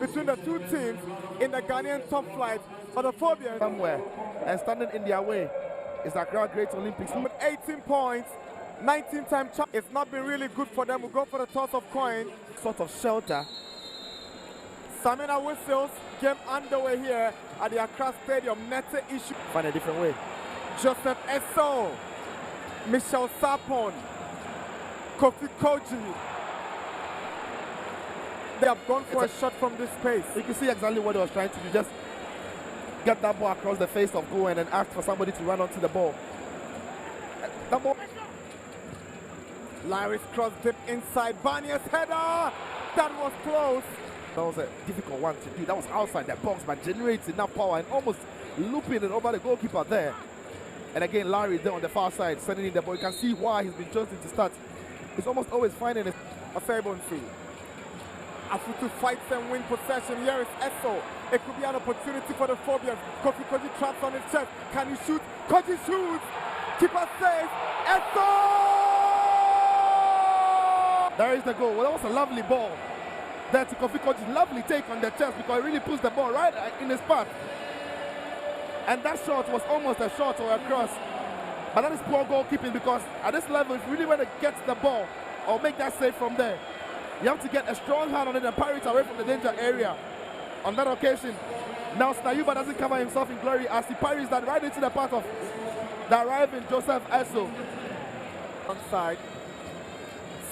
between the two teams in the Ghanaian top flight. For the Phobians, somewhere and standing in their way is Accra Great Olympics. With 18 points, 19-time champ. It's not been really good for them. We'll go for the toss of coin. Sort of shelter. Samina whistles. Game underway here at the Accra Stadium. Nete issue. Find a different way. Joseph Esso, Michel Sapon, Kofi Koji. They have gone for a shot from this space. You can see exactly what he was trying to do. Just get that ball across the face of goal and then ask for somebody to run onto the ball. That ball. Larry's cross dip inside. Banya's header. That was close. That was a difficult one to do. That was outside the box, but generates enough power and almost looping it over the goalkeeper there. And again, Larry there on the far side, sending in the ball. You can see why he's been chosen to start. He's almost always finding a Fabonsu. Afutu fights and win possession. Here is Esso. It could be an opportunity for the Phobians. Kofi Koji traps on his chest. Can he shoot? Koji shoots. Keeper saves. Esso! There is the goal. Well, that was a lovely ball. There to Kofi Koji's lovely take on the chest because he really pushed the ball right in his path. And that shot was almost a shot or a cross. But that is poor goalkeeping because at this level, if you really want to get the ball or make that save from there, you have to get a strong hand on it and parry it away from the danger area. On that occasion, now Snayuba doesn't cover himself in glory as he parries that right into the path of the arriving Joseph Esso. Onside.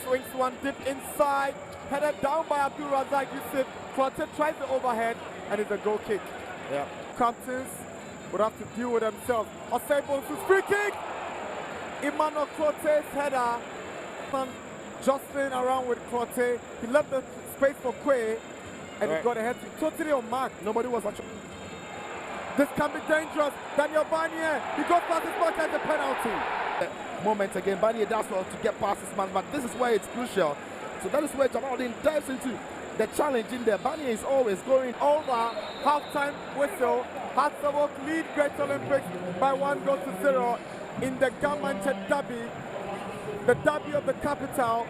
Swings one dip inside. Headed down by Abdul Razak Yusuf. Clotet tries the overhead and it's a goal kick. Yeah. Captains would have to deal with themselves. Osei-Bonsu's free kick. Emmanuel Clotet's header. Jostling around with Clotet. He left the space for Kwe and he got a head totally unmarked. Nobody was actually. This can be dangerous. Daniel Barnier, he goes past his mark as a penalty. Moment again, Barnier does well to get past his man, but this is where it's crucial. So that is where Jamaluddin dives into the challenge in there. Barnier is always going over. Half-time whistle. Hatzawok lead Great Olympics by 1-0 in the Gamanche Derby. The derby of the capital.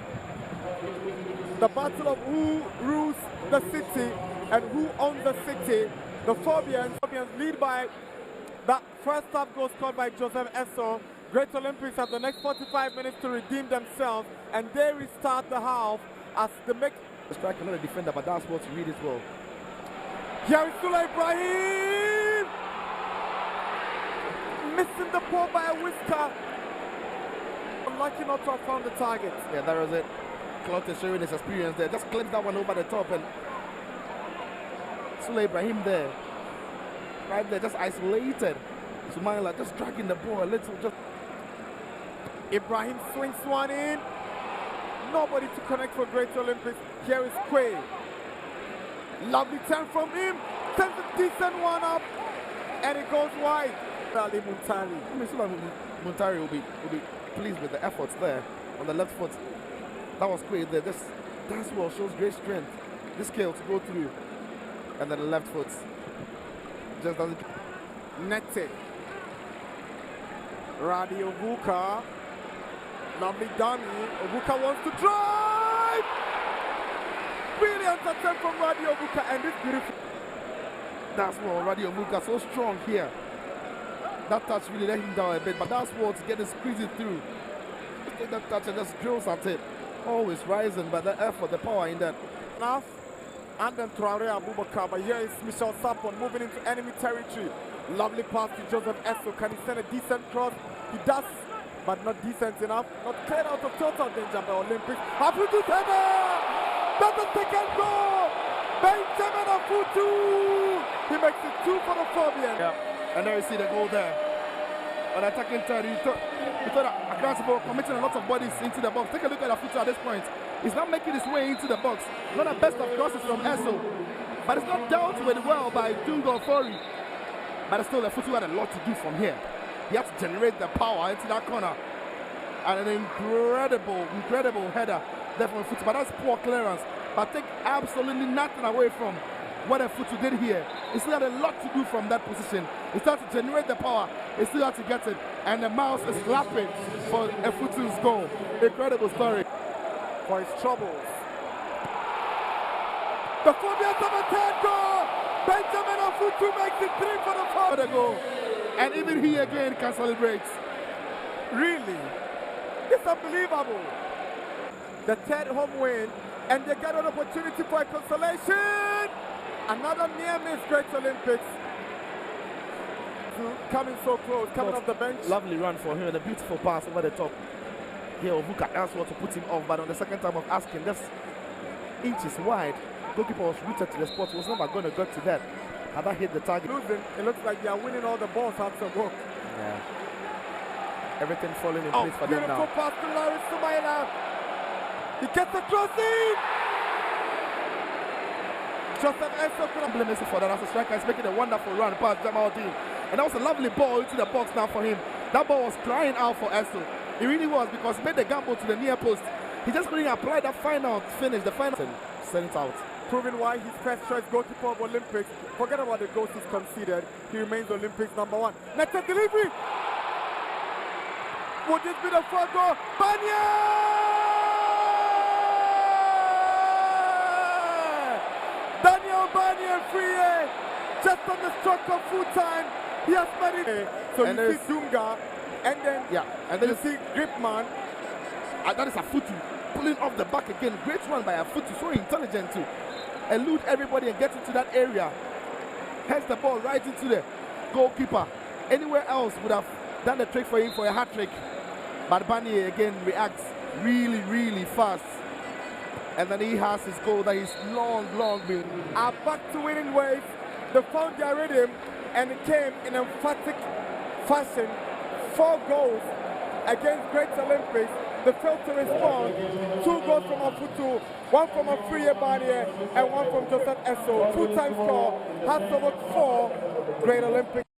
The battle of who rules the city and who owns the city. The Phobians lead by that first half goal scored by Joseph Esso. Great Olympics have the next 45 minutes to redeem themselves and they restart the half as they make strike another defender, but that's what you read as well. Here is Sule Ibrahim! Missing the ball by a whisker. Unlucky not to have found the target. Yeah, that was it. Clotet showing his experience there. Just clipped that one over the top and Sule Ibrahim there. Right there, just isolated. Sumaila just dragging the ball a little. Just Ibrahim swings one in. Nobody to connect for Great Olympics. Here is Kwe. Lovely turn from him. Sends a decent one up. And it goes wide. Ali Muntari. I mean, Muntari will be pleased with the efforts there on the left foot. That was Kwe there. This ball shows great strength. This scale to go through. And then the left foot just doesn't. Nete. Radio Obuka. Lovely dummy. Obuka wants to drive. Brilliant attempt from Radio Obuka and this beautiful. That's what Radio Obuka so strong here. That touch really let him down a bit, but that's what to get it squeezing through. Just take that touch and just drills at it. Always rising by the effort, the power in that. Enough. And then Traore Abubakar, but here is Michel Sapon moving into enemy territory. Lovely pass to Joseph Esso. Can he send a decent cross? He does, but not decent enough. Not cleared out of total danger by Olympics. Afutu header! That's the second goal! Benjamin Afutu! He makes it 2 for the Phobians. Yeah, and there you see the goal there. On attacking third, you thought Accra committing a lot of bodies into the box. Take a look at Afutu at this point. He's not making his way into the box. Not the best of crosses from Esso, but it's not dealt with well by Tungo Fori. But still, Afutu had a lot to do from here. He had to generate the power into that corner. And an incredible header there from Afutu. But that's poor clearance. But take absolutely nothing away from what Afutu did here. He still had a lot to do from that position. He started to generate the power. He still had to get it. And the mouse is clapping for Afutu's goal. Incredible story. For his troubles. The Phobians have a 10. Afutu makes it 3 for the 4. For the goal. And even he again can celebrate. Really? It's unbelievable. The 3rd home win, and they got an opportunity for a consolation. Another near miss, Great Olympics. Coming so close, coming off the bench. Lovely run for him and a beautiful pass over the top. Here, Ovuka elsewhere to put him off, but on the second time of asking, just inches wide. Goalkeeper was rooted to the spot, was never going to get to that. Had that hit the target. Losing, it looks like they are winning all the balls after work. Yeah. Everything falling in place for them now. Beautiful pass to Larry Sumaila. He gets a crossing. Joseph Esso couldn't blame him for that. As a striker, he's making a wonderful run past Jamaldine. And that was a lovely ball into the box now for him. That ball was crying out for Esso. It really was, because he made the gamble to the near post. He just couldn't apply that final finish, the final. Send it out. Proving why he's first choice goalkeeper of Olympics. Forget about the goals he's conceded. He remains Olympics #1. Next delivery. Would this be the 4th goal? Banya! Daniel Banya Afriyie, just on the stroke of full time. He has made it. So and you see Dunga, and then you see Gripman. That is Afutu pulling off the back again. Great run by Afutu, so intelligent too. Elude everybody and get into that area. Heads the ball right into the goalkeeper. Anywhere else would have done the trick for him for a hat trick. But Bani again reacts really, really fast. And then he has his goal that is long been. Are back to winning ways. They found their rhythm and it came in emphatic fashion. 4 goals against Great Olympics. They failed to respond. 2 goals from Afutu, 1 from Afriyie Bani, and 1 from Joseph Esso. 2-time score. Has over 4 Great Olympics.